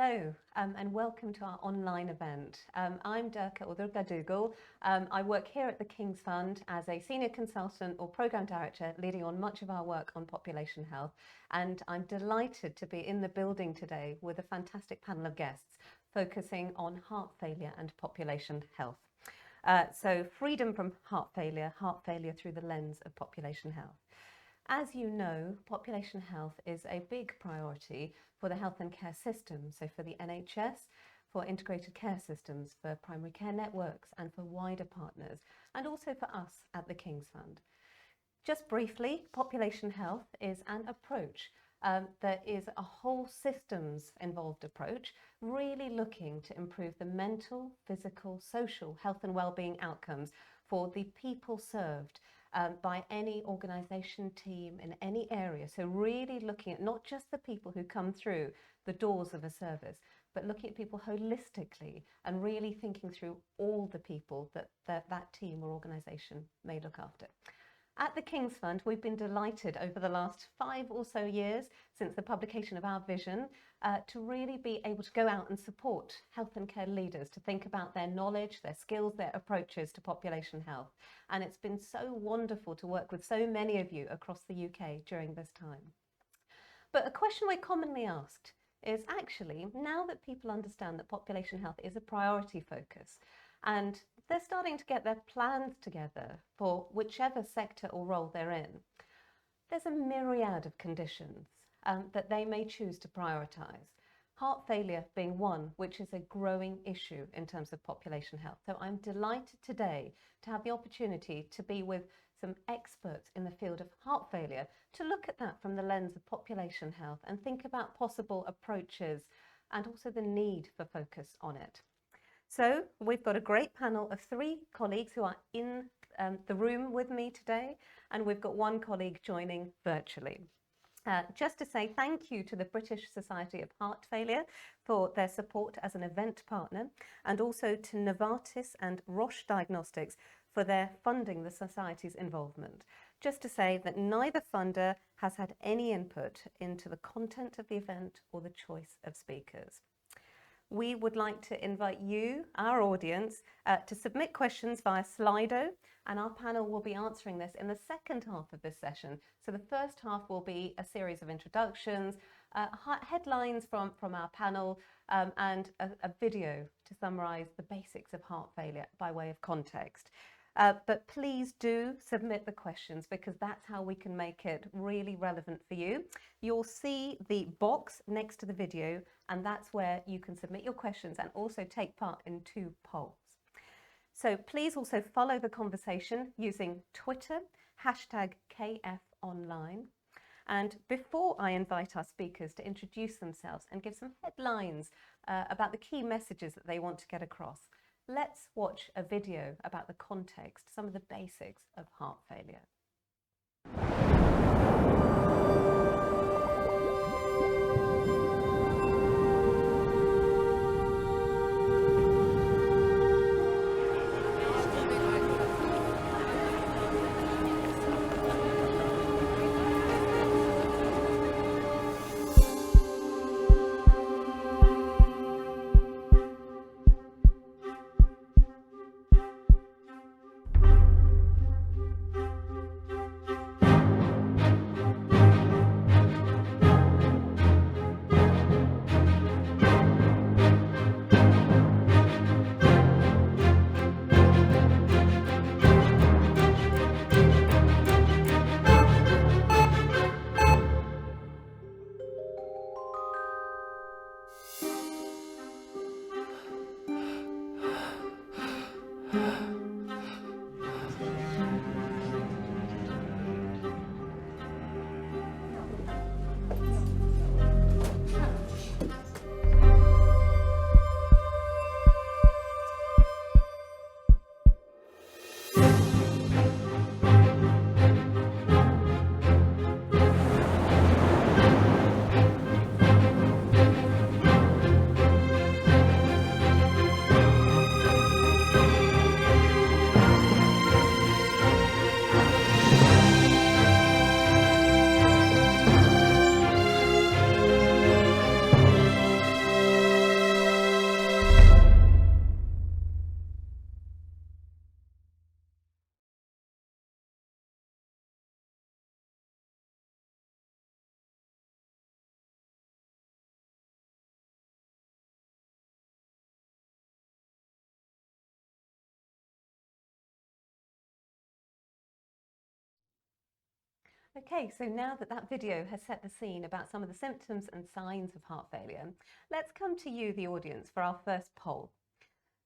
Hello and welcome to our online event. I'm Durga Udurgadugal. I work here at the King's Fund as a senior consultant or programme director leading on much of our work on population health, and I'm delighted to be in the building today with a fantastic panel of guests focusing on heart failure and population health. So freedom from heart failure through the lens of population health. As you know, population health is a big priority for the health and care system, so for the NHS, for integrated care systems, for primary care networks and for wider partners, and also for us at the King's Fund. Just briefly, population health is an approach that is a whole systems involved approach, really looking to improve the mental, physical, social health and well-being outcomes for the people served by any organisation, team in any area. So really looking at not just the people who come through the doors of a service, but looking at people holistically and really thinking through all the people that team or organisation may look after. At the King's Fund, we've been delighted over the last 5 or so years since the publication of our vision to really be able to go out and support health and care leaders to think about their knowledge, their skills, their approaches to population health. And it's been so wonderful to work with so many of you across the UK during this time. But a question we're commonly asked is actually, now that people understand that population health is a priority focus, and they're starting to get their plans together for whichever sector or role they're in, there's a myriad of conditions that they may choose to prioritise. Heart failure being one, which is a growing issue in terms of population health. So I'm delighted today to have the opportunity to be with some experts in the field of heart failure to look at that from the lens of population health and think about possible approaches and also the need for focus on it. So we've got a great panel of 3 colleagues who are in the room with me today, and we've got 1 colleague joining virtually. Just to say thank you to the British Society of Heart Failure for their support as an event partner, and also to Novartis and Roche Diagnostics for their funding the Society's involvement. Just to say that neither funder has had any input into the content of the event or the choice of speakers. We would like to invite you, our audience, to submit questions via Slido, and our panel will be answering this in the second half of this session. So the first half will be a series of introductions, headlines from our panel, and a video to summarise the basics of heart failure by way of context. But please do submit the questions, because that's how we can make it really relevant for you. You'll see the box next to the video, and that's where you can submit your questions and also take part in 2 polls. So please also follow the conversation using Twitter, #KFOnline. And before I invite our speakers to introduce themselves and give some headlines about the key messages that they want to get across, let's watch a video about the context, some of the basics of heart failure. Okay, so now that that video has set the scene about some of the symptoms and signs of heart failure, let's come to you, the audience, for our first poll.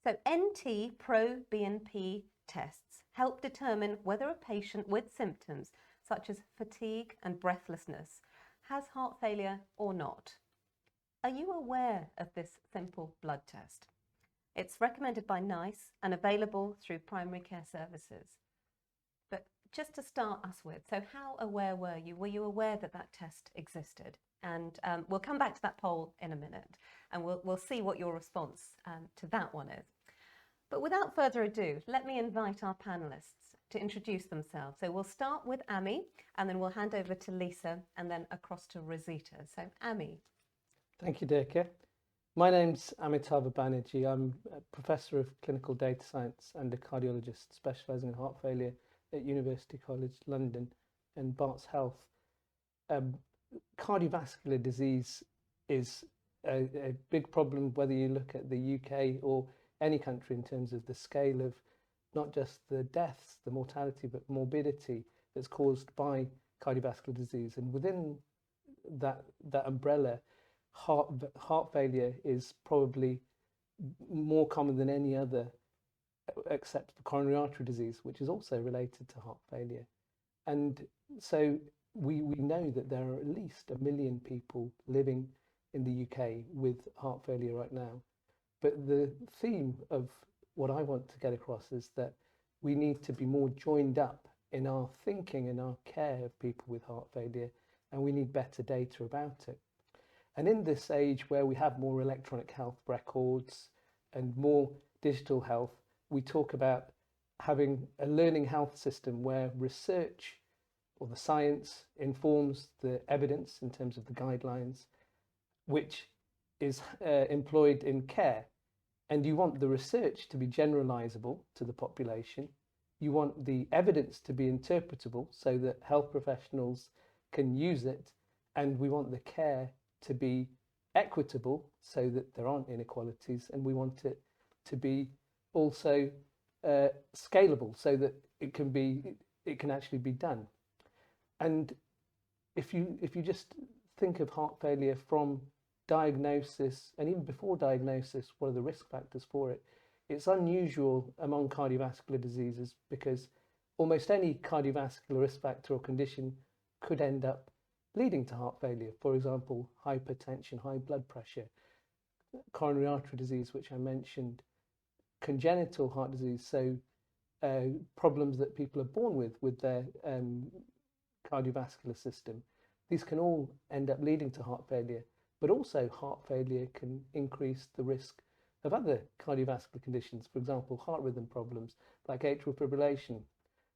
So NT-proBNP tests help determine whether a patient with symptoms such as fatigue and breathlessness has heart failure or not. Are you aware of this simple blood test? It's recommended by NICE and available through primary care services. But just to start us with, so how aware were you? Were you aware that that test existed? And we'll come back to that poll in a minute, and we'll see what your response to that one is. But without further ado, let me invite our panelists to introduce themselves. So we'll start with Ami, and then we'll hand over to Lisa, and then across to Rosita. So Ami. Thank you, Dirka. My name's Amitabh Banerjee. I'm a Professor of Clinical Data Science and a cardiologist specialising in heart failure at University College London and Barts Health. Cardiovascular disease is a big problem, whether you look at the UK or any country, in terms of the scale of not just the deaths, the mortality, but morbidity that's caused by cardiovascular disease. And within that umbrella, heart failure is probably more common than any other, except for coronary artery disease, which is also related to heart failure. And so we know that there are at least 1 million people living in the UK with heart failure right now. But the theme of what I want to get across is that we need to be more joined up in our thinking and our care of people with heart failure, and we need better data about it. And in this age where we have more electronic health records and more digital health, we talk about having a learning health system where research or the science informs the evidence in terms of the guidelines, which is employed in care. And you want the research to be generalizable to the population. You want the evidence to be interpretable so that health professionals can use it. And we want the care to be equitable so that there aren't inequalities. And we want it to be also scalable so that it can actually be done. And if you just think of heart failure from diagnosis, and even before diagnosis, what are the risk factors for it? It's unusual among cardiovascular diseases because almost any cardiovascular risk factor or condition could end up leading to heart failure. For example, hypertension, high blood pressure, coronary artery disease, which I mentioned, congenital heart disease, so problems that people are born with their cardiovascular system. These can all end up leading to heart failure. But also heart failure can increase the risk of other cardiovascular conditions, for example, heart rhythm problems like atrial fibrillation.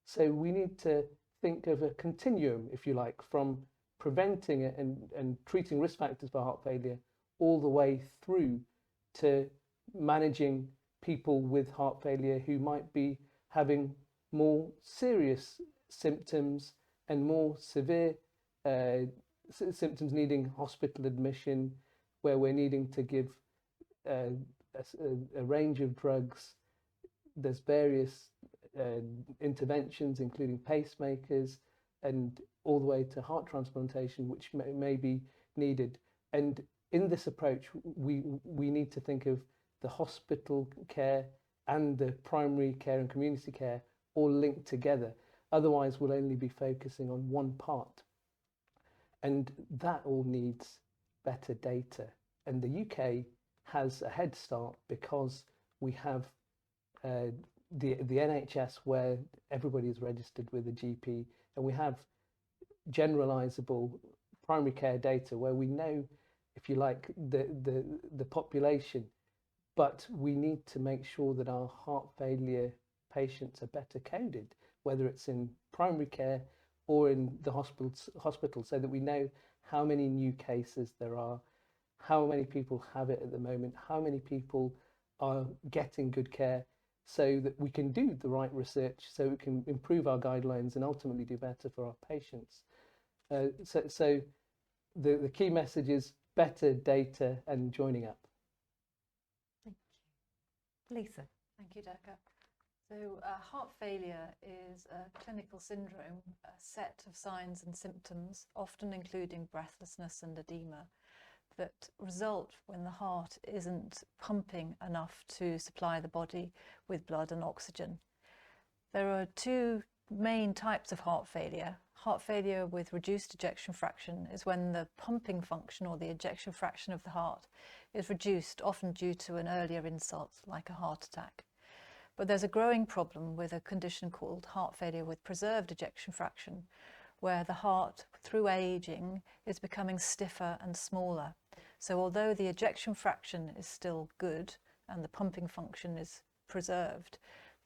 So we need to think of a continuum, if you like, from preventing it and treating risk factors for heart failure all the way through to managing people with heart failure who might be having more serious symptoms and more severe symptoms needing hospital admission, where we're needing to give a range of drugs. There's various interventions, including pacemakers, and all the way to heart transplantation, which may be needed. And in this approach, we need to think of the hospital care and the primary care and community care all linked together. Otherwise, we'll only be focusing on one part. And that all needs better data. And the UK has a head start because we have the NHS, where everybody is registered with a GP, and we have generalizable primary care data where we know, if you like, the population. But we need to make sure that our heart failure patients are better coded, whether it's in primary care or in the hospital, so that we know how many new cases there are, how many people have it at the moment, how many people are getting good care, so that we can do the right research, so we can improve our guidelines and ultimately do better for our patients. So the key message is better data and joining up. Thank you. Lisa. Thank you, Dirka. So heart failure is a clinical syndrome, a set of signs and symptoms, often including breathlessness and edema, that result when the heart isn't pumping enough to supply the body with blood and oxygen. There are two main types of heart failure. Heart failure with reduced ejection fraction is when the pumping function or the ejection fraction of the heart is reduced, often due to an earlier insult like a heart attack. But there's a growing problem with a condition called heart failure with preserved ejection fraction, where the heart, through aging, is becoming stiffer and smaller. So although the ejection fraction is still good and the pumping function is preserved,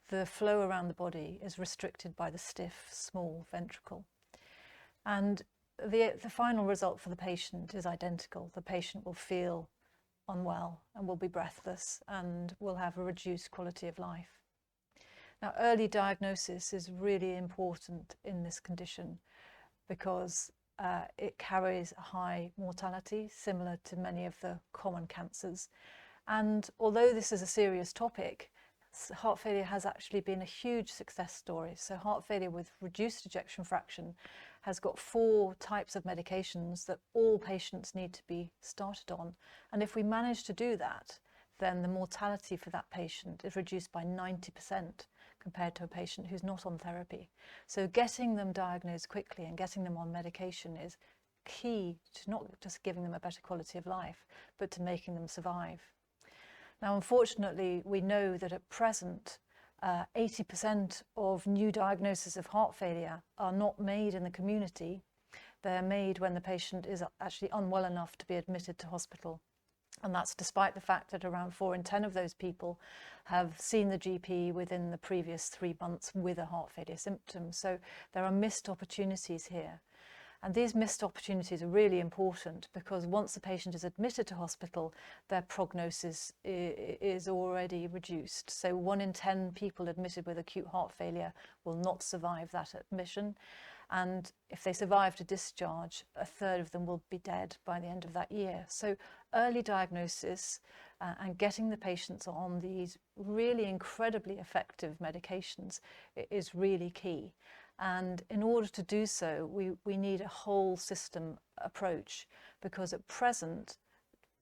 the flow around the body is restricted by the stiff, small ventricle. And the final result for the patient is identical. The patient will feel unwell and will be breathless and will have a reduced quality of life. Now, early diagnosis is really important in this condition because it carries a high mortality, similar to many of the common cancers. And although this is a serious topic, heart failure has actually been a huge success story. So heart failure with reduced ejection fraction has got 4 types of medications that all patients need to be started on. And if we manage to do that, then the mortality for that patient is reduced by 90% compared to a patient who's not on therapy. So getting them diagnosed quickly and getting them on medication is key to not just giving them a better quality of life, but to making them survive. Now, unfortunately, we know that at present, 80% of new diagnoses of heart failure are not made in the community. They're made when the patient is actually unwell enough to be admitted to hospital. And that's despite the fact that around 4 in 10 of those people have seen the GP within the previous 3 months with a heart failure symptom. So there are missed opportunities here. And these missed opportunities are really important because once the patient is admitted to hospital, their prognosis is already reduced. So 1 in 10 people admitted with acute heart failure will not survive that admission. And if they survive to discharge, 1/3 of them will be dead by the end of that year. So early diagnosis and getting the patients on these really incredibly effective medications is really key. And in order to do so, we need a whole system approach, because at present,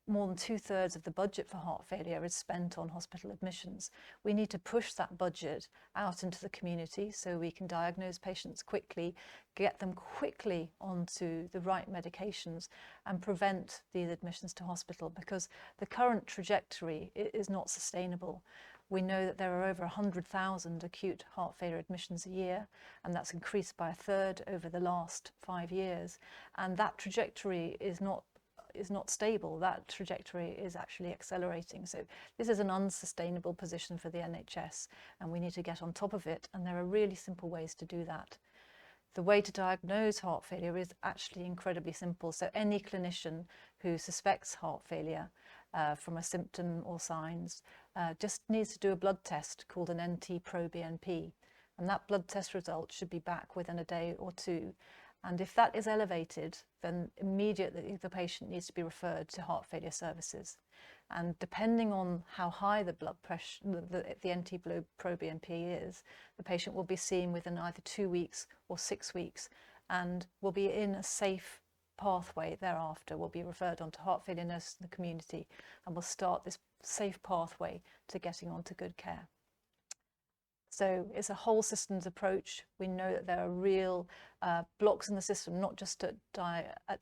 more than 2/3 of the budget for heart failure is spent on hospital admissions. We need to push that budget out into the community so we can diagnose patients quickly, get them quickly onto the right medications and prevent these admissions to hospital, because the current trajectory is not sustainable. We know that there are over 100,000 acute heart failure admissions a year, and that's increased by 1/3 over the last 5 years. And that trajectory is not stable. That trajectory is actually accelerating. So this is an unsustainable position for the NHS, and we need to get on top of it. And there are really simple ways to do that. The way to diagnose heart failure is actually incredibly simple. So any clinician who suspects heart failure from a symptom or signs just needs to do a blood test called an NT-proBNP. And that blood test result should be back within a day or 2. And if that is elevated, then immediately the patient needs to be referred to heart failure services. And depending on how high the blood pressure, the NT-proBNP is, the patient will be seen within either 2 weeks or 6 weeks, and will be in a safe pathway thereafter. Will be referred on to heart failure nurses in the community, and will start this safe pathway to getting on to good care. So it's a whole systems approach. We know that there are real blocks in the system, not just at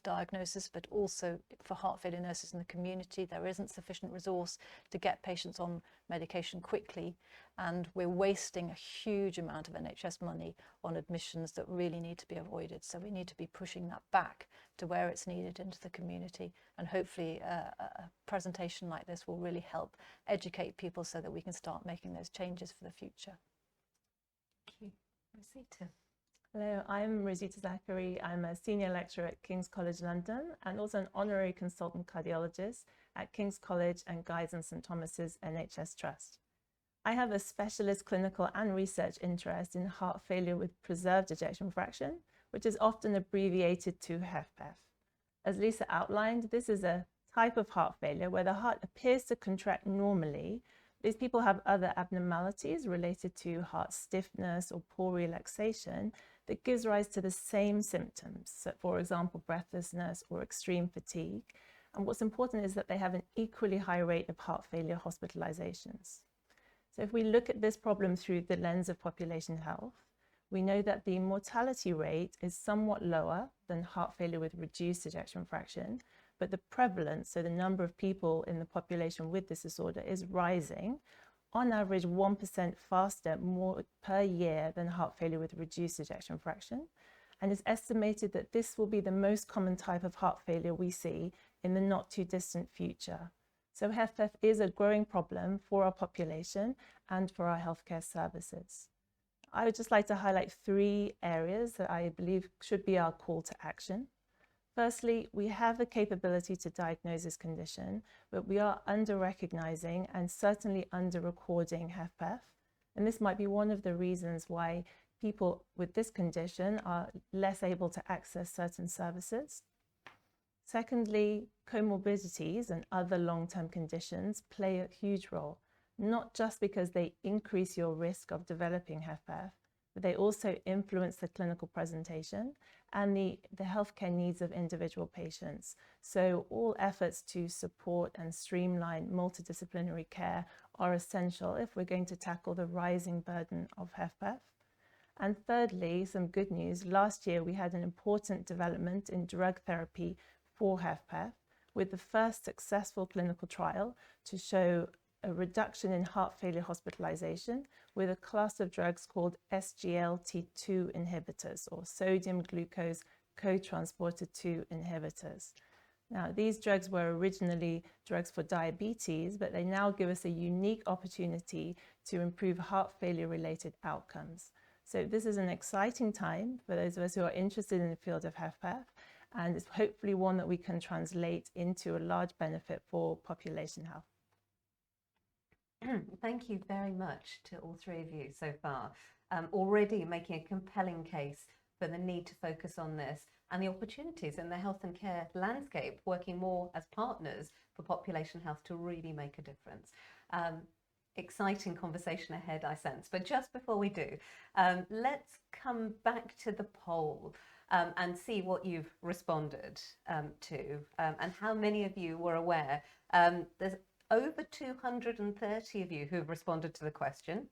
diagnosis, but also for heart failure nurses in the community. There isn't sufficient resource to get patients on medication quickly, and we're wasting a huge amount of NHS money on admissions that really need to be avoided. So we need to be pushing that back to where it's needed into the community, and hopefully a presentation like this will really help educate people so that we can start making those changes for the future. Thank you. Rosita. Hello, I'm Rosita Zachary. I'm a senior lecturer at King's College London and also an honorary consultant cardiologist at King's College and Guy's and St Thomas's NHS Trust. I have a specialist clinical and research interest in heart failure with preserved ejection fraction, which is often abbreviated to HFpEF. As Lisa outlined, this is a type of heart failure where the heart appears to contract normally, These people have other abnormalities related to heart stiffness or poor relaxation that gives rise to the same symptoms. So for example, breathlessness or extreme fatigue. And what's important is that they have an equally high rate of heart failure hospitalizations. So if we look at this problem through the lens of population health, we know that the mortality rate is somewhat lower than heart failure with reduced ejection fraction, but the prevalence, so the number of people in the population with this disorder, is rising, on average 1% faster more per year than heart failure with reduced ejection fraction. And it's estimated that this will be the most common type of heart failure we see in the not too distant future. So HFpEF is a growing problem for our population and for our healthcare services. I would just like to highlight 3 areas that I believe should be our call to action. Firstly, we have the capability to diagnose this condition, but we are under-recognizing and certainly under-recording HFpEF. And this might be one of the reasons why people with this condition are less able to access certain services. Secondly, comorbidities and other long-term conditions play a huge role, not just because they increase your risk of developing HFpEF, but they also influence the clinical presentation and the healthcare needs of individual patients. So all efforts to support and streamline multidisciplinary care are essential if we're going to tackle the rising burden of HFpEF. And thirdly, some good news. Last year, we had an important development in drug therapy for HFpEF with the first successful clinical trial to show a reduction in heart failure hospitalization with a class of drugs called SGLT2 inhibitors, or sodium glucose cotransporter 2 inhibitors. Now, these drugs were originally drugs for diabetes, but they now give us a unique opportunity to improve heart failure related outcomes. So this is an exciting time for those of us who are interested in the field of HFpEF, and it's hopefully one that we can translate into a large benefit for population health. Thank you very much to all 3 of you so far. Already making a compelling case for the need to focus on this and the opportunities in the health and care landscape, working more as partners for population health to really make a difference. Exciting conversation ahead, I sense. But just before we do, let's come back to the poll and see what you've responded to and how many of you were aware. There's over 230 of you who've responded to the question.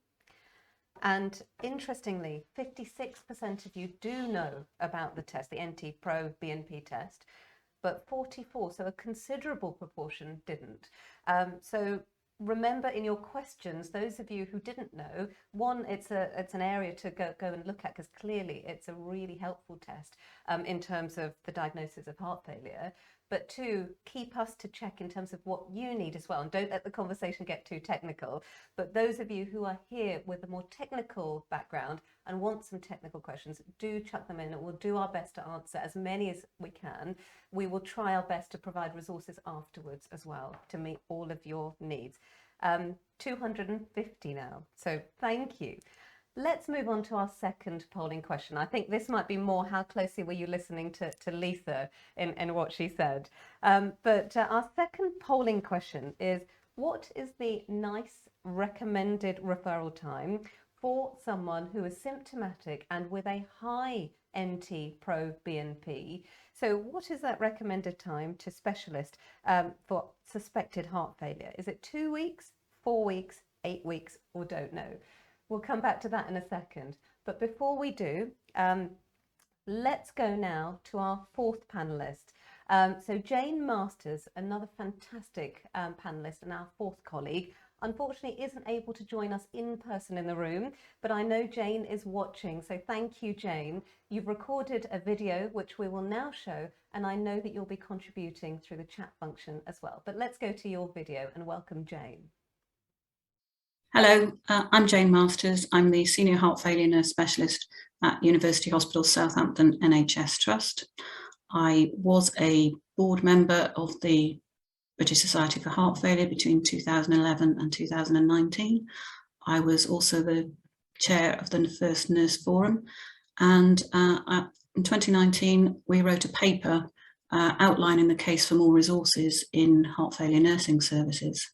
And interestingly, 56% of you do know about the test, the NT-proBNP test, but 44, so a considerable proportion didn't. So remember in your questions, those of you who didn't know, one, it's an area to go and look at, because clearly it's a really helpful test in terms of the diagnosis of heart failure. But 2, keep us to check in terms of what you need as well. And don't let the conversation get too technical. But those of you who are here with a more technical background and want some technical questions, do chuck them in, and we'll do our best to answer as many as we can. We will try our best to provide resources afterwards as well to meet all of your needs. 250 now, so thank you. Let's move on to our second polling question. I think this might be more how closely were you listening to Lisa in what she said. But our second polling question is, what is the NICE recommended referral time for someone who is symptomatic and with a high NT-proBNP? So what is that recommended time to specialist for suspected heart failure? Is it 2 weeks, 4 weeks, 8 weeks, or don't know? We'll come back to that in a second. But before we do, let's go now to our 4th panellist. So Jane Masters, another fantastic panellist and our 4th colleague, unfortunately isn't able to join us in person in the room, but I know Jane is watching. So thank you, Jane. You've recorded a video, which we will now show, and I know that you'll be contributing through the chat function as well. But let's go to your video and welcome Jane. Hello, I'm Jane Masters. I'm the Senior Heart Failure Nurse Specialist at University Hospital Southampton NHS Trust. I was a board member of the British Society for Heart Failure between 2011 and 2019. I was also the chair of the first Nurse Forum, and in 2019 we wrote a paper outlining the case for more resources in heart failure nursing services.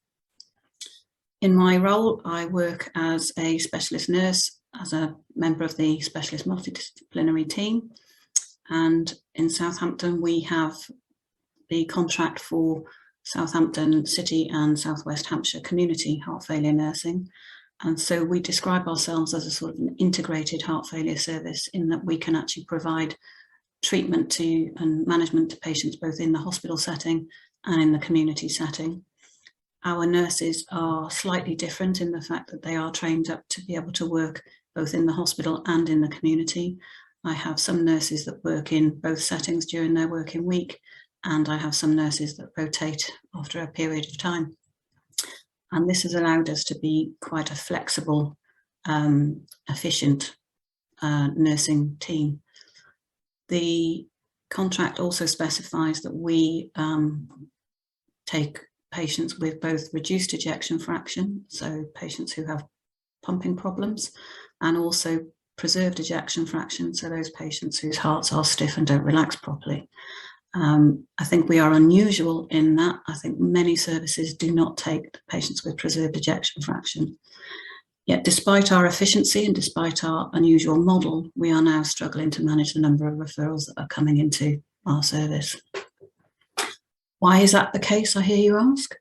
In my role, I work as a specialist nurse, as a member of the specialist multidisciplinary team. And in Southampton, we have the contract for Southampton City and South West Hampshire community heart failure nursing. And so we describe ourselves as a sort of an integrated heart failure service, in that we can actually provide treatment to and management to patients both in the hospital setting and in the community setting. Our nurses are slightly different in the fact that they are trained up to be able to work both in the hospital and in the community. I have some nurses that work in both settings during their working week, and I have some nurses that rotate after a period of time. And this has allowed us to be quite a flexible, efficient nursing team. The contract also specifies that we take patients with both reduced ejection fraction, so patients who have pumping problems, and also preserved ejection fraction, so those patients whose hearts are stiff and don't relax properly. I think we are unusual in that. I think many services do not take patients with preserved ejection fraction. Yet despite our efficiency and despite our unusual model, we are now struggling to manage the number of referrals that are coming into our service. Why is that the case, I hear you ask?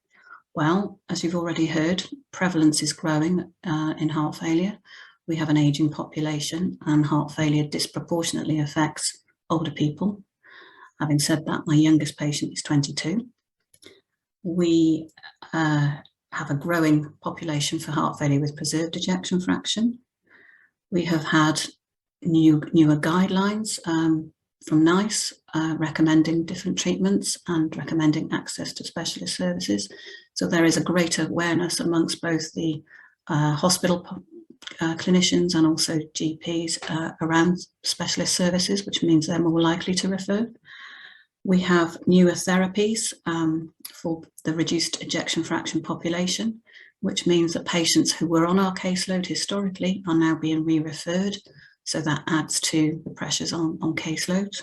Well, as you've already heard, prevalence is growing in heart failure. We have an ageing population, and heart failure disproportionately affects older people. Having said that, my youngest patient is 22. We have a growing population for heart failure with preserved ejection fraction. We have had newer guidelines from NICE recommending different treatments and recommending access to specialist services. So there is a greater awareness amongst both the hospital clinicians and also GPs around specialist services, which means they're more likely to refer. We have newer therapies for the reduced ejection fraction population, which means that patients who were on our caseload historically are now being re-referred. So that adds to the pressures on caseloads.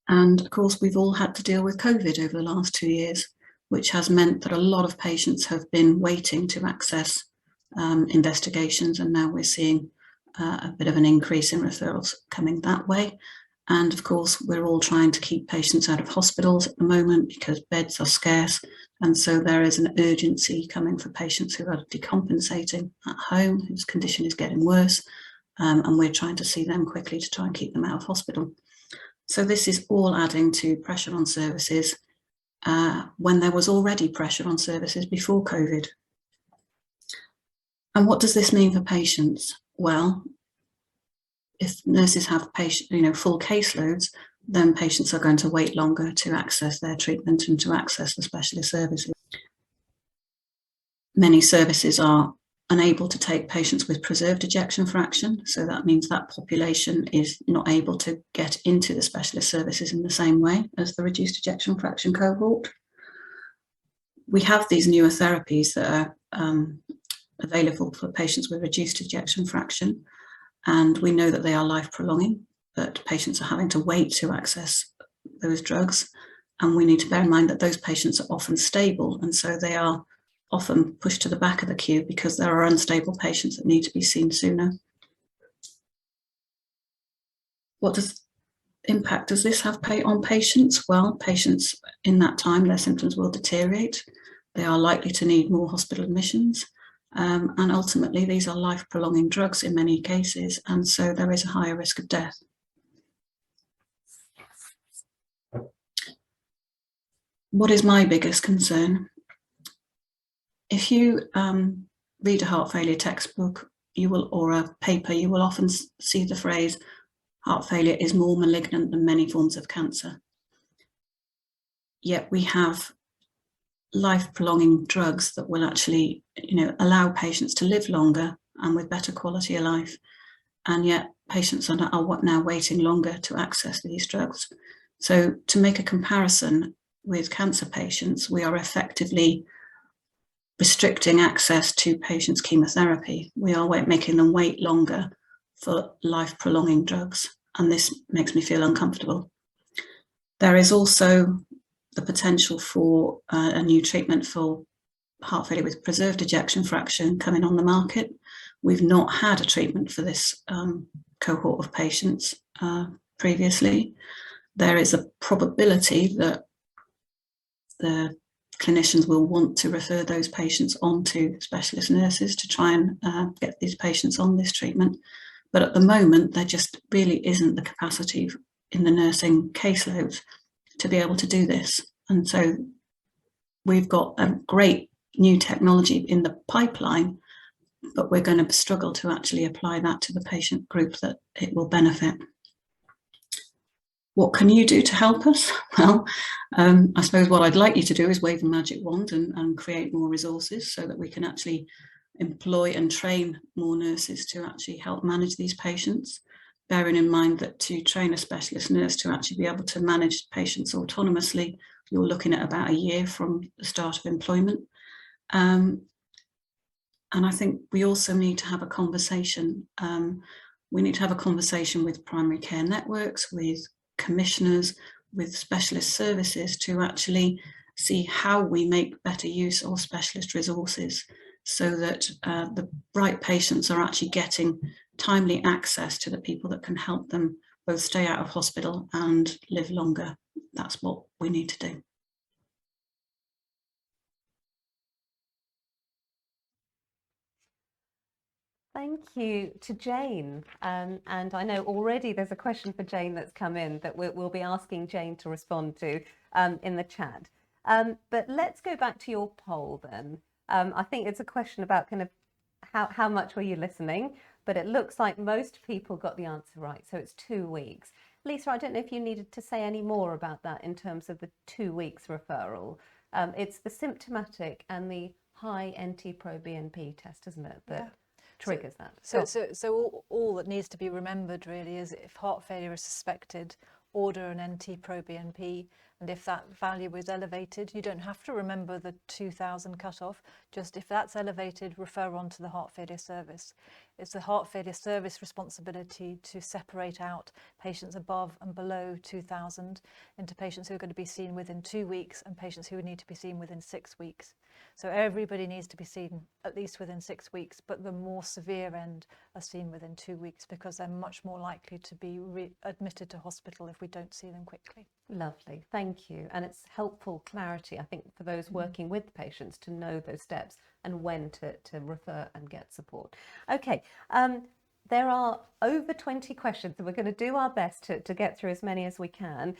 And of course, we've all had to deal with COVID over the last 2 years, which has meant that a lot of patients have been waiting to access investigations. And now we're seeing a bit of an increase in referrals coming that way. And of course, we're all trying to keep patients out of hospitals at the moment because beds are scarce. And so there is an urgency coming for patients who are decompensating at home, whose condition is getting worse. And we're trying to see them quickly to try and keep them out of hospital. So this is all adding to pressure on services when there was already pressure on services before COVID. And what does this mean for patients? Well, if nurses have full caseloads, then patients are going to wait longer to access their treatment and to access the specialist services. Many services are unable to take patients with preserved ejection fraction, so that means that population is not able to get into the specialist services in the same way as the reduced ejection fraction cohort. We have these newer therapies that are available for patients with reduced ejection fraction, and we know that they are life-prolonging, but patients are having to wait to access those drugs. And we need to bear in mind that those patients are often stable, and so they are often pushed to the back of the queue because there are unstable patients that need to be seen sooner. What impact does this have on patients? Well, patients in that time, their symptoms will deteriorate. They are likely to need more hospital admissions. And ultimately, these are life-prolonging drugs in many cases, and so there is a higher risk of death. What is my biggest concern? If you read a heart failure textbook, or a paper, you will often see the phrase, heart failure is more malignant than many forms of cancer. Yet we have life-prolonging drugs that will actually, allow patients to live longer and with better quality of life. And yet patients are now waiting longer to access these drugs. So to make a comparison with cancer patients, we are effectively restricting access to patients' chemotherapy. We are making them wait longer for life-prolonging drugs, and this makes me feel uncomfortable. There is also the potential for a new treatment for heart failure with preserved ejection fraction coming on the market. We've not had a treatment for this cohort of patients previously. There is a probability that the clinicians will want to refer those patients on to specialist nurses to try and get these patients on this treatment. But at the moment, there just really isn't the capacity in the nursing caseloads to be able to do this. And so we've got a great new technology in the pipeline, but we're going to struggle to actually apply that to the patient group that it will benefit. What can you do to help us? Well, I suppose what I'd like you to do is wave a magic wand and create more resources so that we can actually employ and train more nurses to actually help manage these patients, bearing in mind that to train a specialist nurse to actually be able to manage patients autonomously, you're looking at about a year from the start of employment. And I think we also need to have a conversation. We need to have a conversation with primary care networks, with commissioners, with specialist services to actually see how we make better use of specialist resources so that the right patients are actually getting timely access to the people that can help them both stay out of hospital and live longer. That's what we need to do. Thank you to Jane. And I know already there's a question for Jane that's come in that we'll be asking Jane to respond to in the chat. But let's go back to your poll then. I think it's a question about kind of how much were you listening, but it looks like most people got the answer right. So it's 2 weeks. Lisa, I don't know if you needed to say any more about that in terms of the 2 weeks referral. It's the symptomatic and the high NT-proBNP test, isn't it, that triggers that? So all that needs to be remembered really is if heart failure is suspected, order an NT-proBNP, and if that value is elevated, you don't have to remember the 2000 cutoff. Just if that's elevated, refer on to the heart failure service. It's the heart failure service responsibility to separate out patients above and below 2000 into patients who are going to be seen within 2 weeks and patients who would need to be seen within 6 weeks. So everybody needs to be seen at least within 6 weeks, but the more severe end are seen within 2 weeks because they're much more likely to be admitted to hospital if we don't see them quickly. Lovely, thank you. And it's helpful clarity, I think, for those working with patients to know those steps and when to refer and get support. Okay, there are over 20 questions, and we're going to do our best to get through as many as we can.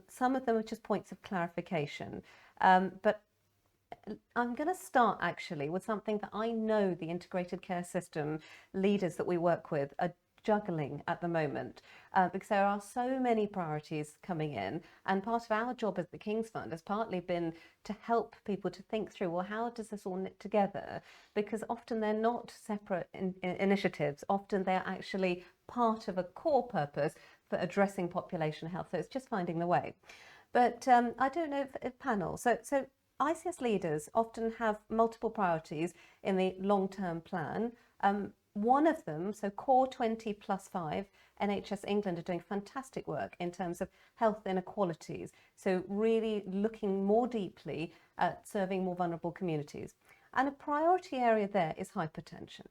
Some of them are just points of clarification, but I'm going to start actually with something that I know the integrated care system leaders that we work with are juggling at the moment, because there are so many priorities coming in, and part of our job as the King's Fund has partly been to help people to think through, well, how does this all knit together? Because often they're not separate initiatives, often they're actually part of a core purpose for addressing population health, so it's just finding the way. But I don't know if panel, so ICS leaders often have multiple priorities in the long-term plan. One of them, so Core 20+5, NHS England are doing fantastic work in terms of health inequalities. So really looking more deeply at serving more vulnerable communities. And a priority area there is hypertension.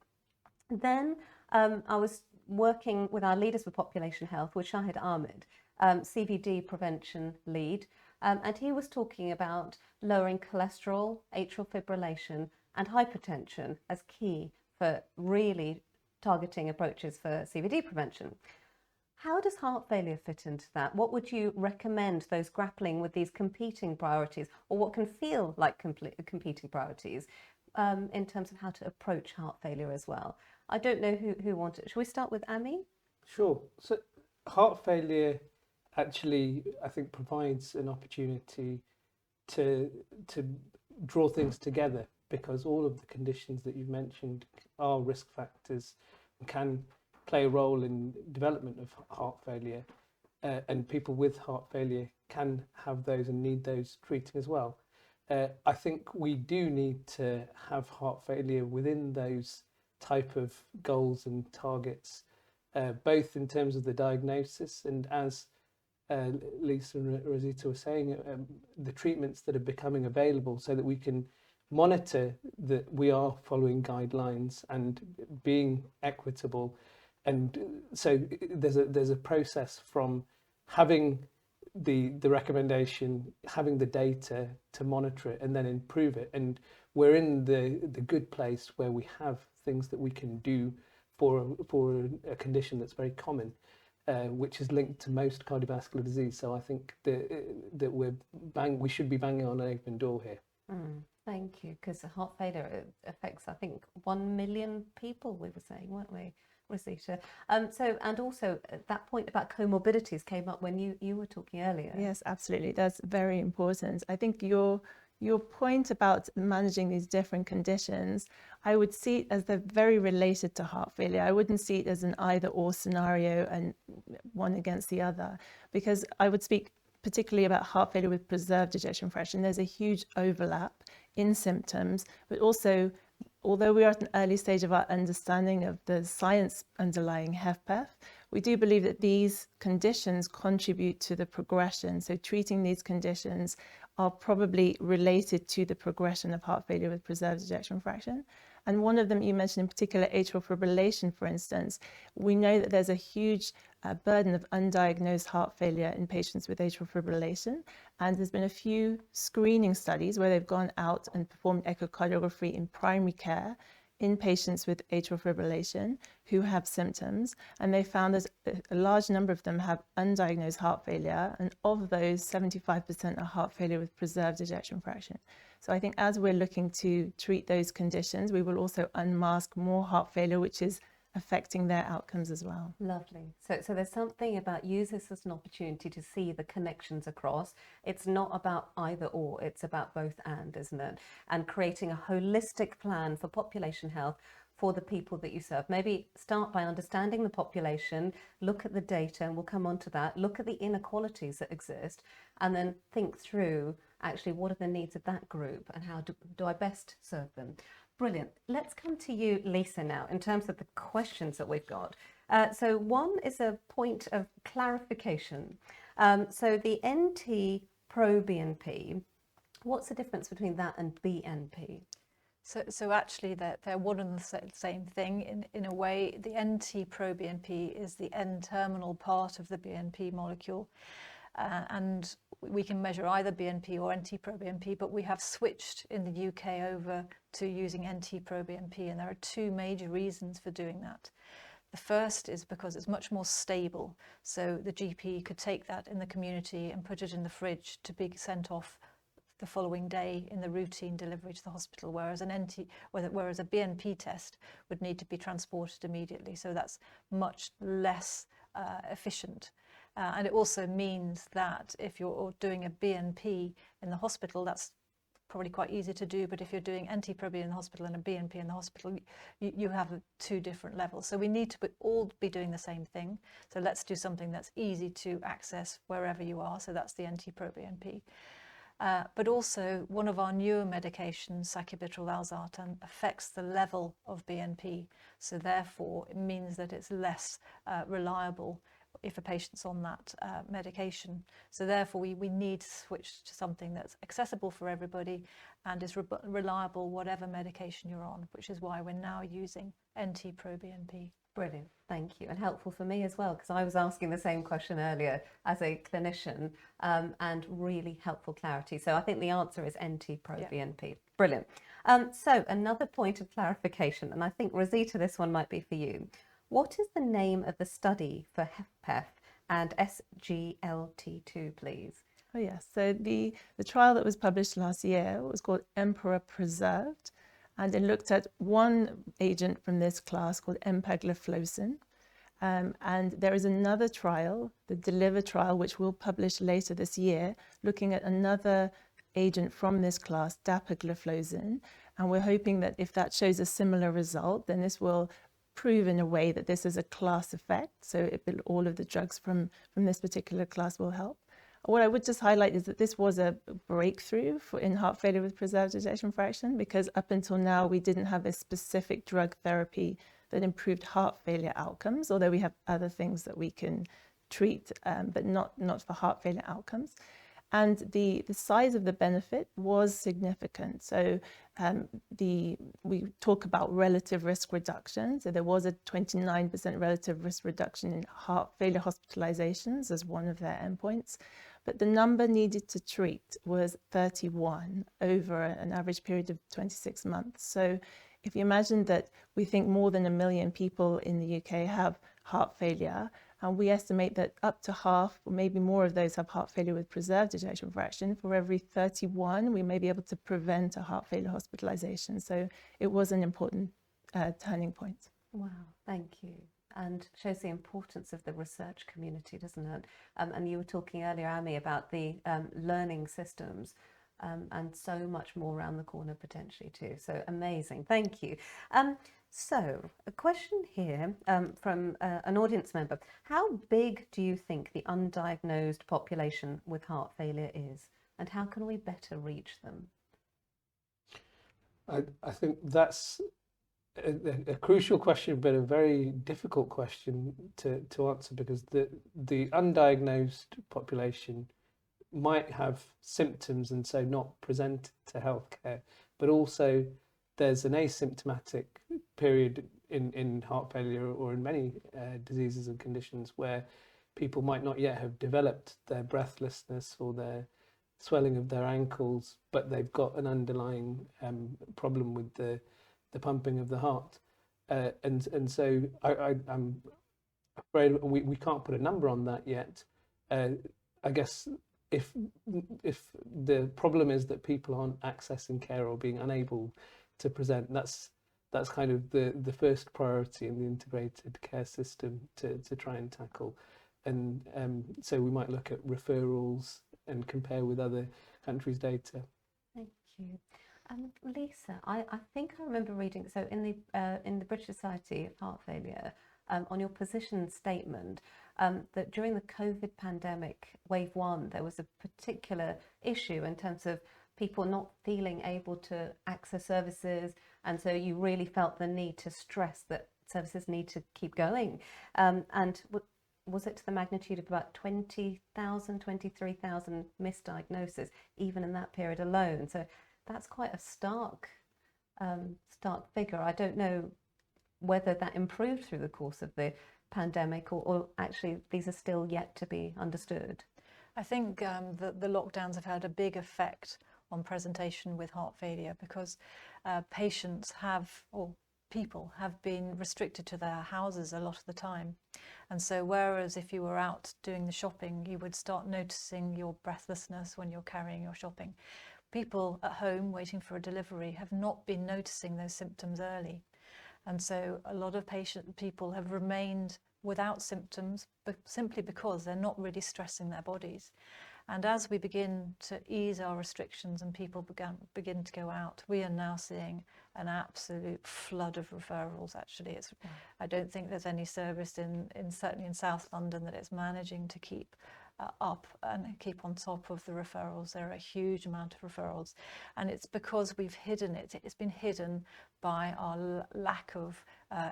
Then I was working with our leaders for population health with Shahid Ahmed, CVD prevention lead, and he was talking about lowering cholesterol, atrial fibrillation and hypertension as key for really targeting approaches for CVD prevention. How does heart failure fit into that? What would you recommend those grappling with these competing priorities, or what can feel like competing priorities, in terms of how to approach heart failure as well? I don't know who wanted. Shall we start with Ami? Sure. So heart failure actually, I think, provides an opportunity to draw things together, because all of the conditions that you've mentioned are risk factors and can play a role in development of heart failure, and people with heart failure can have those and need those treating as well. I think we do need to have heart failure within those type of goals and targets, both in terms of the diagnosis and, as Lisa and Rosita were saying, the treatments that are becoming available, so that we can monitor that we are following guidelines and being equitable. And so there's a process from having the recommendation, having the data to monitor it and then improve it. And we're in the good place where we have things that we can do for a condition that's very common, which is linked to most cardiovascular disease. So I think that we should be banging on an open door here. Thank you, because heart failure affects, I think, 1 million people, we were saying, weren't we, Rosita? So, and also that point about comorbidities came up when you were talking earlier. Yes, absolutely. That's very important. I think your point about managing these different conditions, I would see it as they're very related to heart failure. I wouldn't see it as an either or scenario and one against the other, because I would speak particularly about heart failure with preserved ejection fraction. There's a huge overlap in symptoms, but also, although we are at an early stage of our understanding of the science underlying HFpEF, we do believe that these conditions contribute to the progression. So treating these conditions are probably related to the progression of heart failure with preserved ejection fraction. And one of them you mentioned in particular, atrial fibrillation, for instance. We know that there's a huge burden of undiagnosed heart failure in patients with atrial fibrillation. And there's been a few screening studies where they've gone out and performed echocardiography in primary care in patients with atrial fibrillation who have symptoms, and they found that a large number of them have undiagnosed heart failure, and of those, 75% are heart failure with preserved ejection fraction. So I think as we're looking to treat those conditions, we will also unmask more heart failure, which is affecting their outcomes as well. Lovely. So there's something about use this as an opportunity to see the connections across. It's not about either or, it's about both and, isn't it? And creating a holistic plan for population health for the people that you serve. Maybe start by understanding the population, look at the data, and we'll come on to that, look at the inequalities that exist, and then think through actually what are the needs of that group and how do I best serve them. Brilliant. Let's come to you, Lisa, now, in terms of the questions that we've got. So one is a point of clarification. So the NT-proBNP, what's the difference between that and BNP? So actually they're one and the same thing in a way. The NT-proBNP is the N-terminal part of the BNP molecule. And we can measure either BNP or NT-proBNP, but we have switched in the UK over to using NT-proBNP, and there are two major reasons for doing that. The first is because it's much more stable, so the GP could take that in the community and put it in the fridge to be sent off the following day in the routine delivery to the hospital, whereas a BNP test would need to be transported immediately, so that's much less efficient. And it also means that if you're doing a BNP in the hospital, that's probably quite easy to do, but if you're doing NT-proBNP in the hospital and a BNP in the hospital, you have two different levels. So we need to all be doing the same thing. So let's do something that's easy to access wherever you are. So that's the NT-proBNP. But also one of our newer medications, sacubitril/valsartan, affects the level of BNP. So therefore it means that it's less reliable if a patient's on that medication. So therefore we need to switch to something that's accessible for everybody and is reliable whatever medication you're on, which is why we're now using NT-proBNP. Brilliant, thank you, and helpful for me as well, because I was asking the same question earlier as a clinician, and really helpful clarity. So I think the answer is NT-proBNP. Yeah. Brilliant. So another point of clarification, and I think Rosita, this one might be for you. What is the name of the study for HFpEF and SGLT2, please? Oh yes, so the trial that was published last year was called Emperor Preserved, and it looked at one agent from this class called empagliflozin. And there is another trial, the DELIVER trial, which we'll publish later this year, looking at another agent from this class, dapagliflozin. And we're hoping that if that shows a similar result, then this will prove in a way that this is a class effect. So all of the drugs from this particular class will help. What I would just highlight is that this was a breakthrough in heart failure with preserved ejection fraction, because up until now we didn't have a specific drug therapy that improved heart failure outcomes, although we have other things that we can treat, but not for heart failure outcomes. And the size of the benefit was significant. So we talk about relative risk reduction. So there was a 29% relative risk reduction in heart failure hospitalizations as one of their endpoints. But the number needed to treat was 31 over an average period of 26 months. So if you imagine that we think more than 1 million people in the UK have heart failure, and we estimate that up to half, or maybe more of those have heart failure with preserved ejection fraction. For every 31, we may be able to prevent a heart failure hospitalization. So it was an important turning point. Wow, thank you. And shows the importance of the research community, doesn't it? And you were talking earlier, Amy, about the learning systems, and so much more around the corner potentially too. So amazing, thank you. So a question here from an audience member. How big do you think the undiagnosed population with heart failure is, and how can we better reach them? I think that's a crucial question, but a very difficult question to answer, because the undiagnosed population might have symptoms and so not present to healthcare, but also there's an asymptomatic period in heart failure or in many diseases and conditions where people might not yet have developed their breathlessness or their swelling of their ankles, but they've got an underlying problem with the pumping of the heart. And so I'm afraid we can't put a number on that yet. I guess if the problem is that people aren't accessing care or being unable to present, that's kind of the first priority in the integrated care system to try and tackle. And so we might look at referrals and compare with other countries' data. Thank you. Lisa, I think I remember reading, so in the British Society of Heart Failure, on your position statement, that during the COVID pandemic, wave 1, there was a particular issue in terms of people not feeling able to access services, and so you really felt the need to stress that services need to keep going. And was it to the magnitude of about 20,000, 23,000 misdiagnoses, even in that period alone? So that's quite a stark figure. I don't know whether that improved through the course of the pandemic, or actually these are still yet to be understood. I think the lockdowns have had a big effect on presentation with heart failure, because patients or people have been restricted to their houses a lot of the time. And so whereas if you were out doing the shopping, you would start noticing your breathlessness when you're carrying your shopping, people at home waiting for a delivery have not been noticing those symptoms early. And so a lot of people have remained without symptoms, but simply because they're not really stressing their bodies. And as we begin to ease our restrictions and people begin to go out, we are now seeing an absolute flood of referrals. Actually, I don't think there's any service certainly in South London that is managing to keep up and keep on top of the referrals. There are a huge amount of referrals, and it's because we've hidden it. It's been hidden by our lack of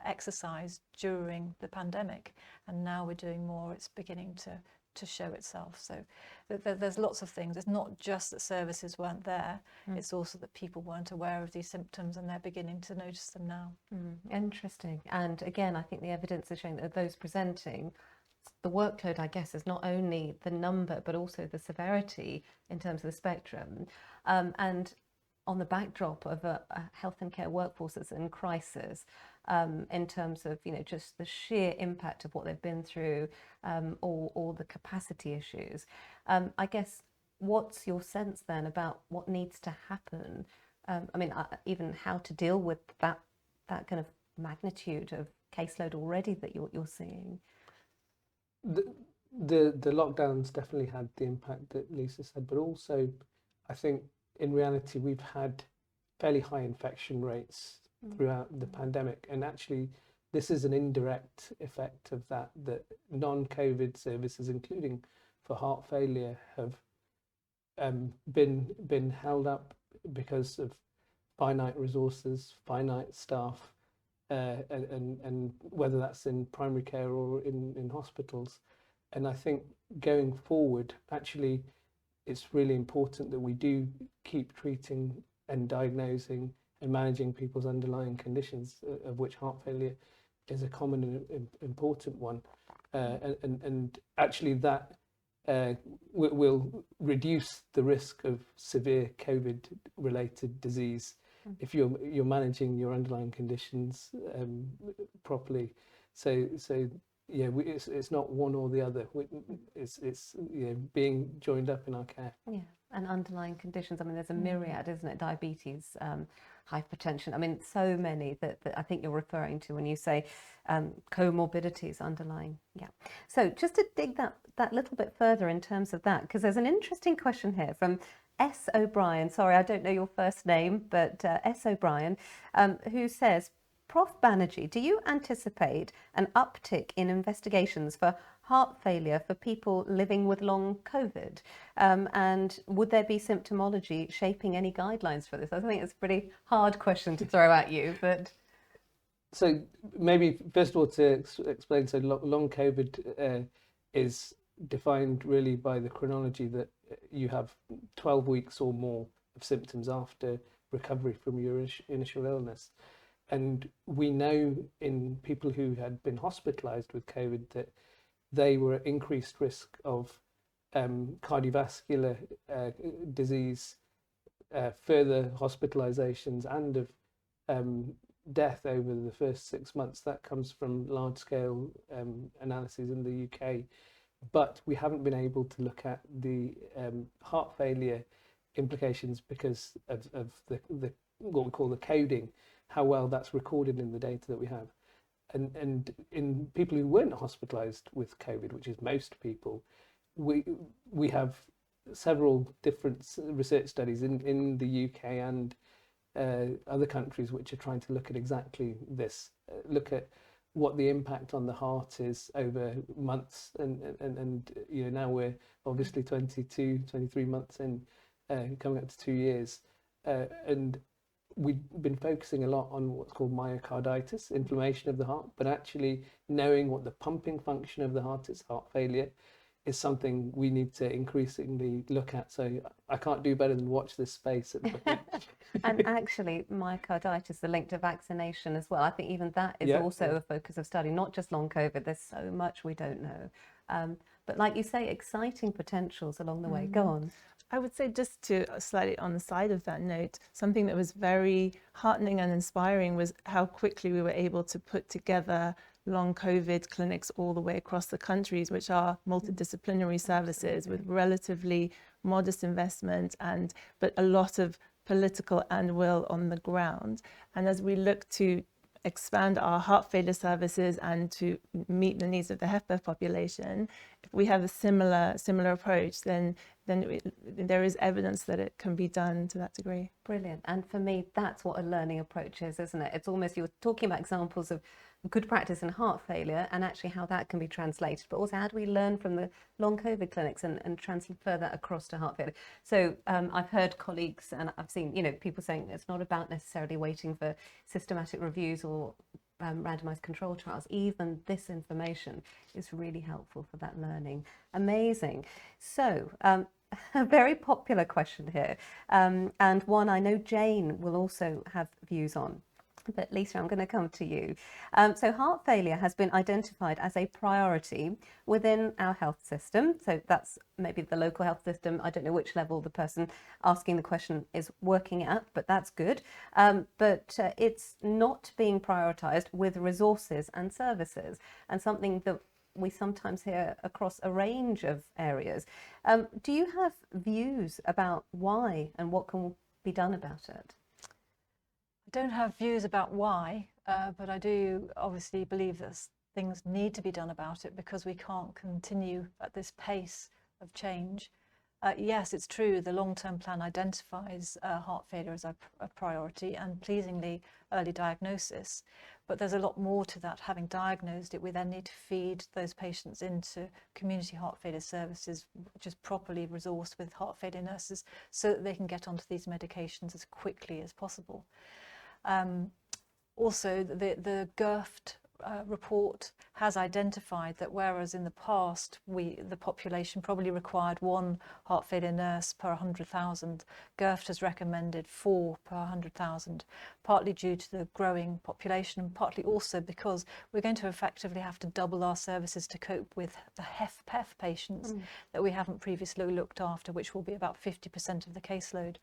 exercise during the pandemic, and now we're doing more. It's beginning to show itself. So there's lots of things. It's not just that services weren't there, it's also that people weren't aware of these symptoms, and they're beginning to notice them now. Interesting. And again, I think the evidence is showing that those presenting, the workload, I guess, is not only the number, but also the severity in terms of the spectrum. And on the backdrop of a health and care workforce that's in crisis, in terms of, just the sheer impact of what they've been through, or the capacity issues. I guess, what's your sense then about what needs to happen? Even how to deal with that kind of magnitude of caseload already that you're seeing? The lockdowns definitely had the impact that Lisa said, but also I think in reality we've had fairly high infection rates throughout the pandemic, and actually this is an indirect effect of that non-COVID services, including for heart failure, have been held up because of finite resources, finite staff, and whether that's in primary care or in hospitals. And I think going forward, actually, it's really important that we do keep treating and diagnosing and managing people's underlying conditions, of which heart failure is a common and important one. And actually that will reduce the risk of severe COVID-related disease if you're managing your underlying conditions properly. So yeah, it's not one or the other. It's being joined up in our care. Yeah, and underlying conditions. I mean, there's a myriad, isn't it? Diabetes, hypertension. I mean, so many that I think you're referring to when you say comorbidities underlying. Yeah. So just to dig that little bit further in terms of that, because there's an interesting question here from S. O'Brien. Sorry, I don't know your first name, but S. O'Brien, who says, Prof. Banerjee, do you anticipate an uptick in investigations for heart failure for people living with long COVID? And would there be symptomology shaping any guidelines for this? I think it's a pretty hard question to throw at you, but... So maybe first of all to explain, so long COVID is defined really by the chronology that you have 12 weeks or more of symptoms after recovery from your initial illness. And we know in people who had been hospitalized with COVID that they were at increased risk of cardiovascular disease, further hospitalizations, and of death over the first 6 months. That comes from large-scale analyses in the UK. But we haven't been able to look at the heart failure implications because of the what we call the coding, how well that's recorded in the data that we have. And in people who weren't hospitalized with COVID, which is most people, we have several different research studies in the UK and other countries which are trying to look at exactly this, look at what the impact on the heart is over months, and now we're obviously 23 months in, coming up to 2 years, and we've been focusing a lot on what's called myocarditis, inflammation of the heart, but actually knowing what the pumping function of the heart is, heart failure, is something we need to increasingly look at. So I can't do better than watch this space at the moment. And actually, myocarditis, the link to vaccination as well. I think even that is also a focus of study, not just long COVID. There's so much we don't know. But like you say, exciting potentials along the way. Go on. I would say, just to slightly on the side of that note, something that was very heartening and inspiring was how quickly we were able to put together long COVID clinics all the way across the countries, which are multidisciplinary services with relatively modest investment but a lot of political and will on the ground. And as we look to expand our heart failure services and to meet the needs of the HFpEF population, if we have a similar approach, then there is evidence that it can be done to that degree. Brilliant. And for me, that's what a learning approach is, isn't it? It's almost, you were talking about examples of good practice in heart failure and actually how that can be translated, but also how do we learn from the long COVID clinics and transfer that across to heart failure. So I've heard colleagues and I've seen, people saying it's not about necessarily waiting for systematic reviews or randomized control trials. Even this information is really helpful for that learning. Amazing. So a very popular question here, and one I know Jane will also have views on. But Lisa, I'm going to come to you. So heart failure has been identified as a priority within our health system. So that's maybe the local health system. I don't know which level the person asking the question is working at, but that's good. But it's not being prioritised with resources and services, and something that we sometimes hear across a range of areas. Do you have views about why and what can be done about it? I don't have views about why, but I do obviously believe that things need to be done about it because we can't continue at this pace of change. Yes, it's true, the long-term plan identifies heart failure as a priority and pleasingly early diagnosis, but there's a lot more to that. Having diagnosed it, we then need to feed those patients into community heart failure services, which is properly resourced with heart failure nurses so that they can get onto these medications as quickly as possible. Also, the GIRFT report has identified that whereas in the past the population probably required 1 heart failure nurse per 100,000, GIRFT has recommended 4 per 100,000, partly due to the growing population and partly also because we're going to effectively have to double our services to cope with the HFpEF patients that we haven't previously looked after, which will be about 50% of the caseload.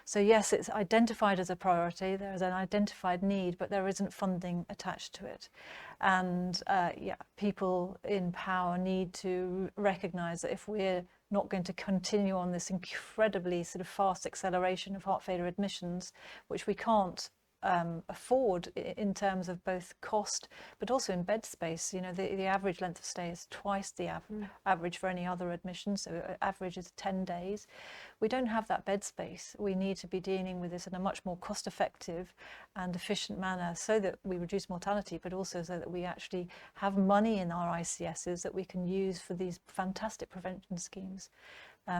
So yes, it's identified as a priority, there is an identified need, but there isn't funding attached to it. And people in power need to recognise that if we're not going to continue on this incredibly sort of fast acceleration of heart failure admissions, which we can't afford in terms of both cost but also in bed space. You know, the average length of stay is twice the average for any other admission, so average is 10 days. We don't have that bed space. We need to be dealing with this in a much more cost effective and efficient manner so that we reduce mortality, but also so that we actually have money in our ICSs that we can use for these fantastic prevention schemes.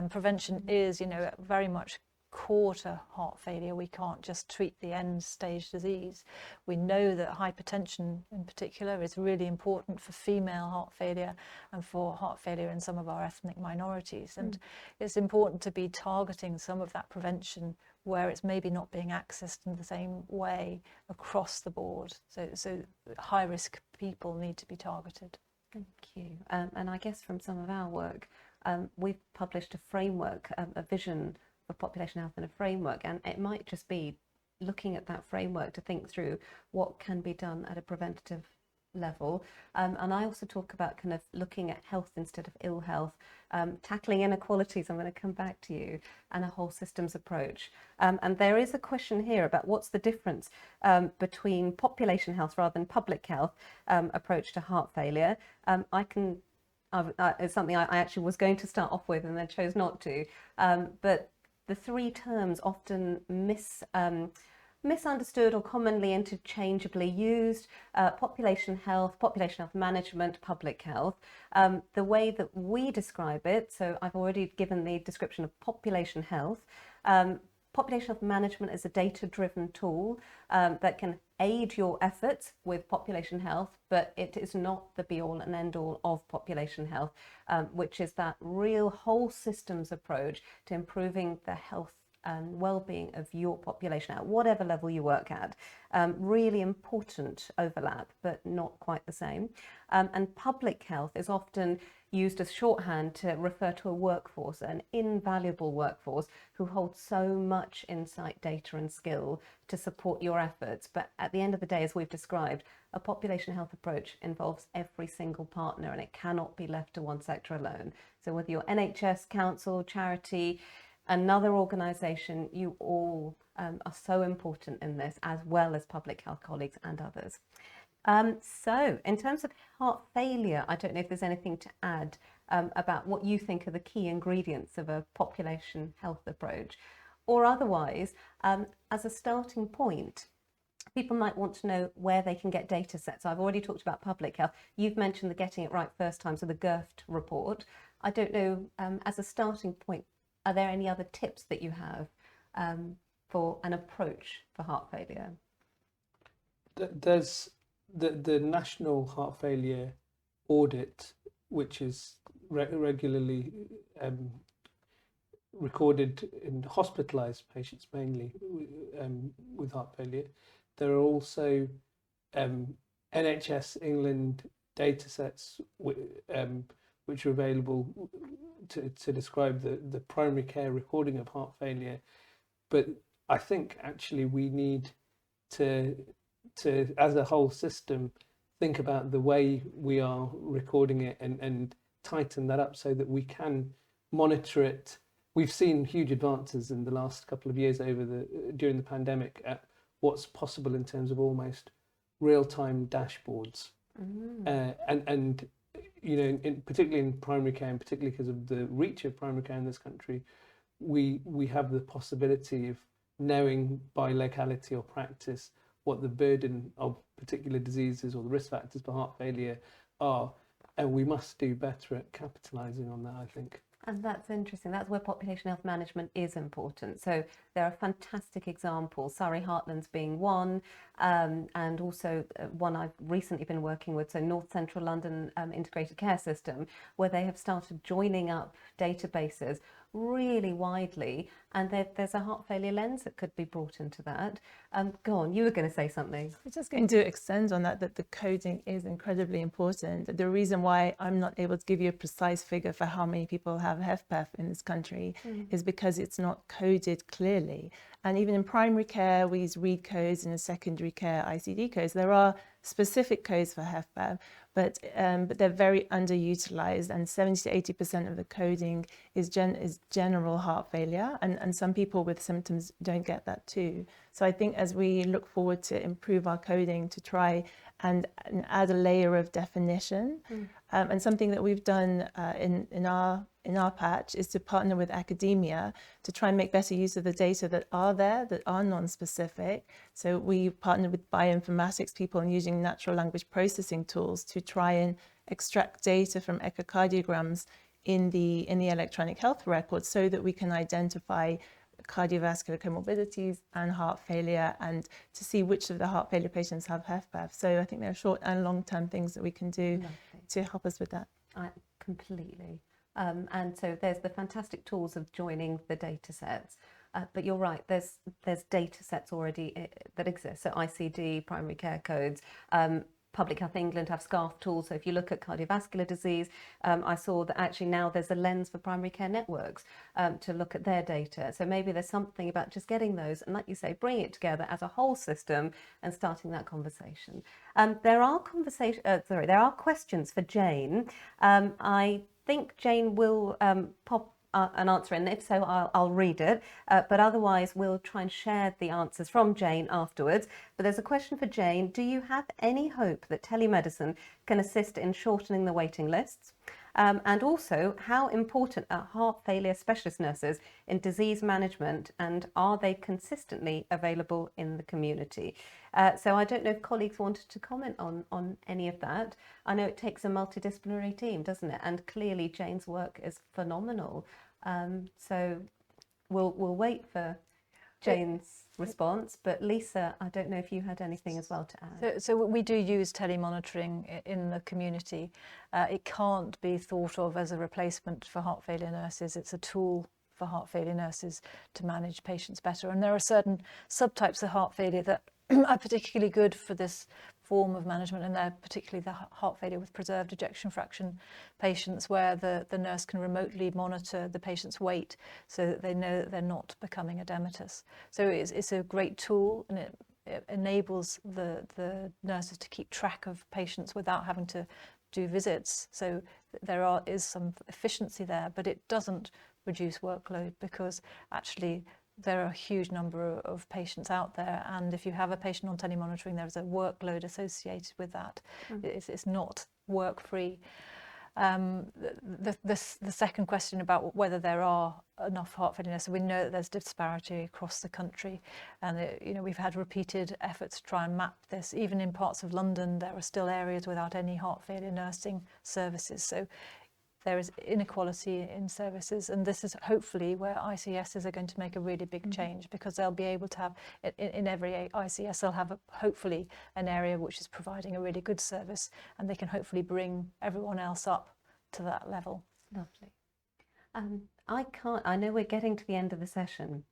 Prevention is, you know, very much core to heart failure. We can't just treat the end stage disease. We know that hypertension in particular is really important for female heart failure and for heart failure in some of our ethnic minorities. And it's important to be targeting some of that prevention where it's maybe not being accessed in the same way across the board. So high risk people need to be targeted. Thank you. And I guess from some of our work, we've published a framework, a vision of population health in a framework, and it might just be looking at that framework to think through what can be done at a preventative level. And I also talk about kind of looking at health instead of ill health, tackling inequalities, I'm going to come back to you, and a whole systems approach. And there is a question here about what's the difference between population health rather than public health approach to heart failure. It's something I actually was going to start off with and then chose not to, but the three terms often misunderstood or commonly interchangeably used: population health management, public health. The way that we describe it, so I've already given the description of population health. Population health management is a data-driven tool that can aid your efforts with population health, but it is not the be-all and end-all of population health, which is that real whole systems approach to improving the health and well-being of your population at whatever level you work at. Really important overlap, but not quite the same. And public health is often used as shorthand to refer to a workforce, an invaluable workforce who hold so much insight, data and skill to support your efforts. But at the end of the day, as we've described, a population health approach involves every single partner and it cannot be left to one sector alone. So whether you're NHS, council, charity, another organisation, you all are so important in this, as well as public health colleagues and others. So in terms of heart failure, I don't know if there's anything to add about what you think are the key ingredients of a population health approach, or otherwise, as a starting point, people might want to know where they can get data sets. I've already talked about public health. You've mentioned the Getting It Right First Time, so the GIRFT report. I don't know, as a starting point, are there any other tips that you have for an approach for heart failure? There's the National Heart Failure Audit, which is regularly recorded in hospitalised patients mainly with heart failure. There are also NHS England data sets which are available to describe the primary care recording of heart failure. But I think actually we need to as a whole system, think about the way we are recording it and tighten that up so that we can monitor it. We've seen huge advances in the last couple of years during the pandemic at what's possible in terms of almost real-time dashboards. And you know, particularly in primary care, and particularly because of the reach of primary care in this country, we have the possibility of knowing by locality or practice what the burden of particular diseases or the risk factors for heart failure are, and we must do better at capitalising on that, I think. And that's interesting. That's where population health management is important. So there are fantastic examples, Surrey Heartlands being one, and also one I've recently been working with, so North Central London Integrated Care System, where they have started joining up databases really widely, and there's a heart failure lens that could be brought into that. Go on, you were going to say something. I'm just going to extend on that the coding is incredibly important. The reason why I'm not able to give you a precise figure for how many people have HFpEF in this country is because it's not coded clearly. And even in primary care, we use READ codes, and in secondary care, ICD codes. There are specific codes for HFpEF, but they're very underutilized, and 70 to 80% of the coding is general heart failure, and some people with symptoms don't get that too. So I think as we look forward to improve our coding to try and add a layer of definition, and something that we've done in our patch is to partner with academia to try and make better use of the data that are there, that are non-specific. So we partnered with bioinformatics people and using natural language processing tools to try and extract data from echocardiograms in the electronic health record so that we can identify cardiovascular comorbidities and heart failure, and to see which of the heart failure patients have HFpEF. So I think there are short and long-term things that we can do to help us with that. Completely. And so there's the fantastic tools of joining the data sets. But you're right, there's data sets already that exist. So ICD, primary care codes, Public Health England have SCARF tools. So if you look at cardiovascular disease, I saw that actually now there's a lens for primary care networks to look at their data. So maybe there's something about just getting those and, like you say, bringing it together as a whole system and starting that conversation. There are questions for Jane. I think Jane will pop an answer in. If so, I'll read it, but otherwise we'll try and share the answers from Jane afterwards. But there's a question for Jane. Do you have any hope that telemedicine can assist in shortening the waiting lists? And also, how important are heart failure specialist nurses in disease management, and are they consistently available in the community? So I don't know if colleagues wanted to comment on any of that. I know it takes a multidisciplinary team, doesn't it? And clearly Jane's work is phenomenal. So we'll wait for Jane's response, but Lisa, I don't know if you had anything as well to add. So we do use telemonitoring in the community. It can't be thought of as a replacement for heart failure nurses. It's a tool for heart failure nurses to manage patients better. And there are certain subtypes of heart failure that are particularly good for this form of management, and they're particularly the heart failure with preserved ejection fraction patients, where the nurse can remotely monitor the patient's weight so that they know that they're not becoming edematous. So it's a great tool, and it enables the nurses to keep track of patients without having to do visits. So there is some efficiency there, but it doesn't reduce workload, because actually there are a huge number of patients out there, and if you have a patient on telemonitoring, there's a workload associated with that. It's not work-free. The second question about whether there are enough heart failure nurses, we know that there's disparity across the country, and we've had repeated efforts to try and map this. Even in parts of London, there are still areas without any heart failure nursing services. So there is inequality in services, and this is hopefully where ICSs are going to make a really big change, because they'll be able to have, in every ICS, they'll have hopefully an area which is providing a really good service, and they can hopefully bring everyone else up to that level. Lovely. I know we're getting to the end of the session,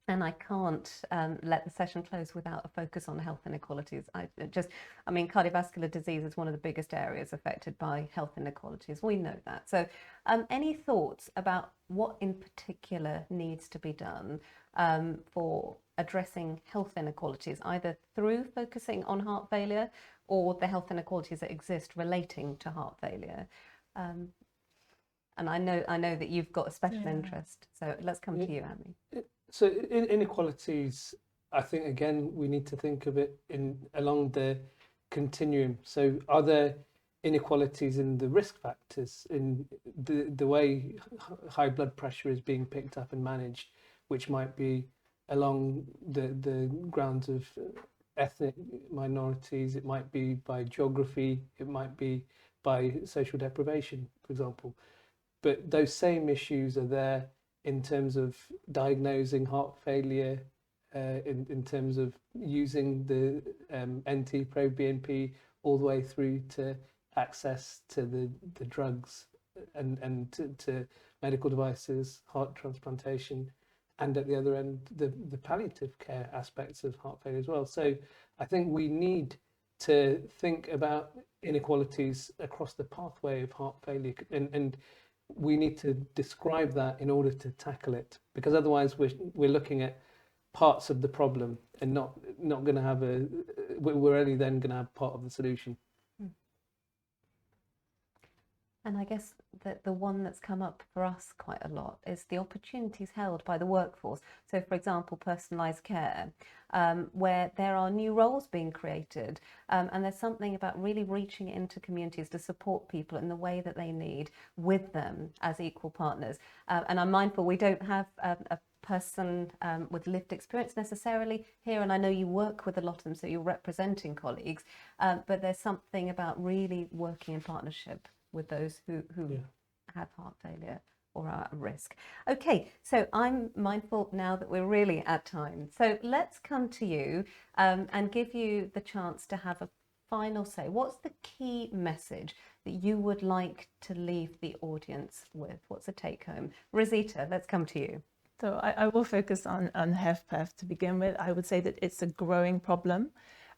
and I can't let the session close without a focus on health inequalities. Cardiovascular disease is one of the biggest areas affected by health inequalities. We know that. So any thoughts about what in particular needs to be done for addressing health inequalities, either through focusing on heart failure or the health inequalities that exist relating to heart failure? And I know that you've got a special interest, so let's come to you, Amy. So inequalities, I think, again, we need to think of it along the continuum. So are there inequalities in the risk factors, in the way high blood pressure is being picked up and managed, which might be along the grounds of ethnic minorities, it might be by geography, it might be by social deprivation, for example. but those same issues are there in terms of diagnosing heart failure, in terms of using the NT-proBNP all the way through to access to the drugs and to medical devices, heart transplantation, and at the other end, the palliative care aspects of heart failure as well. So I think we need to think about inequalities across the pathway of heart failure, and we need to describe that in order to tackle it, because otherwise we're looking at parts of the problem and not going to have we're only then going to have part of the solution. And I guess that the one that's come up for us quite a lot is the opportunities held by the workforce. So, for example, personalised care, where there are new roles being created, and there's something about really reaching into communities to support people in the way that they need with them as equal partners. And I'm mindful we don't have a person with lived experience necessarily here, and I know you work with a lot of them, so you're representing colleagues, but there's something about really working in partnership with those who have heart failure or are at risk. Okay, so I'm mindful now that we're really at time. So let's come to you and give you the chance to have a final say. What's the key message that you would like to leave the audience with? What's a take home? Rosita, let's come to you. So I will focus on HFpEF to begin with. I would say that it's a growing problem.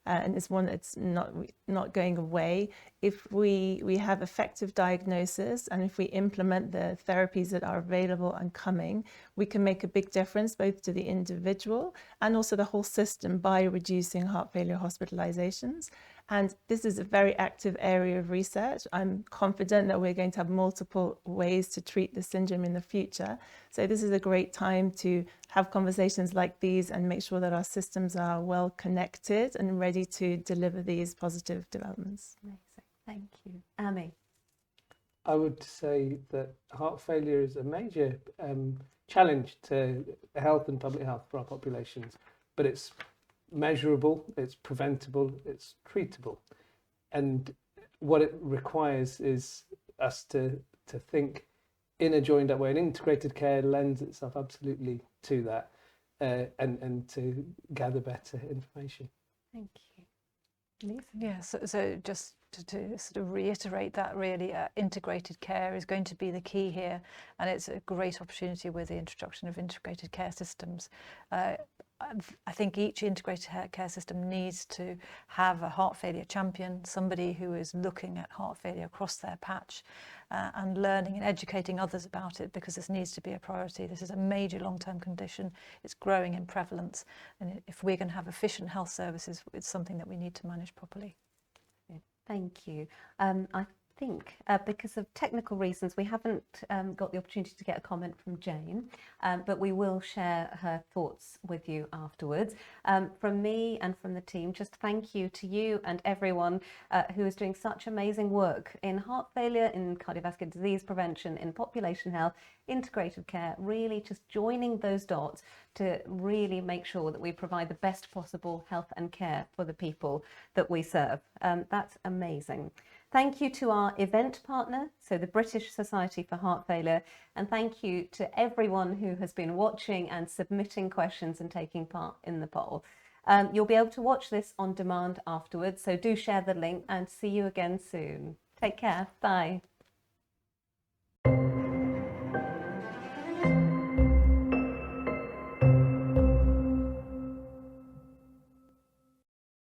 And it's one that's not going away. If we have effective diagnosis and if we implement the therapies that are available and coming, we can make a big difference both to the individual and also the whole system by reducing heart failure hospitalizations. And this is a very active area of research. I'm confident that we're going to have multiple ways to treat the syndrome in the future. So this is a great time to have conversations like these and make sure that our systems are well connected and ready to deliver these positive developments. Amazing, thank you. Amy? I would say that heart failure is a major challenge to health and public health for our populations, but it's measurable, it's preventable, it's treatable. And what it requires is us to think in a joined up way, and integrated care lends itself absolutely to that, and to gather better information. Thank you. Lisa? Yeah, so just to sort of reiterate that, really, integrated care is going to be the key here, and it's a great opportunity with the introduction of integrated care systems. I think each integrated care system needs to have a heart failure champion, somebody who is looking at heart failure across their patch and learning and educating others about it, because this needs to be a priority. This is a major long-term condition. It's growing in prevalence, and if we're going to have efficient health services, it's something that we need to manage properly. Thank you. I think because of technical reasons we haven't got the opportunity to get a comment from Jane, but we will share her thoughts with you afterwards. From me and from the team, just thank you to you and everyone who is doing such amazing work in heart failure, in cardiovascular disease prevention, in population health, integrated care, really just joining those dots to really make sure that we provide the best possible health and care for the people that we serve. That's amazing. Thank you to our event partner, so the British Society for Heart Failure, and thank you to everyone who has been watching and submitting questions and taking part in the poll. You'll be able to watch this on demand afterwards, so do share the link and see you again soon. Take care. Bye.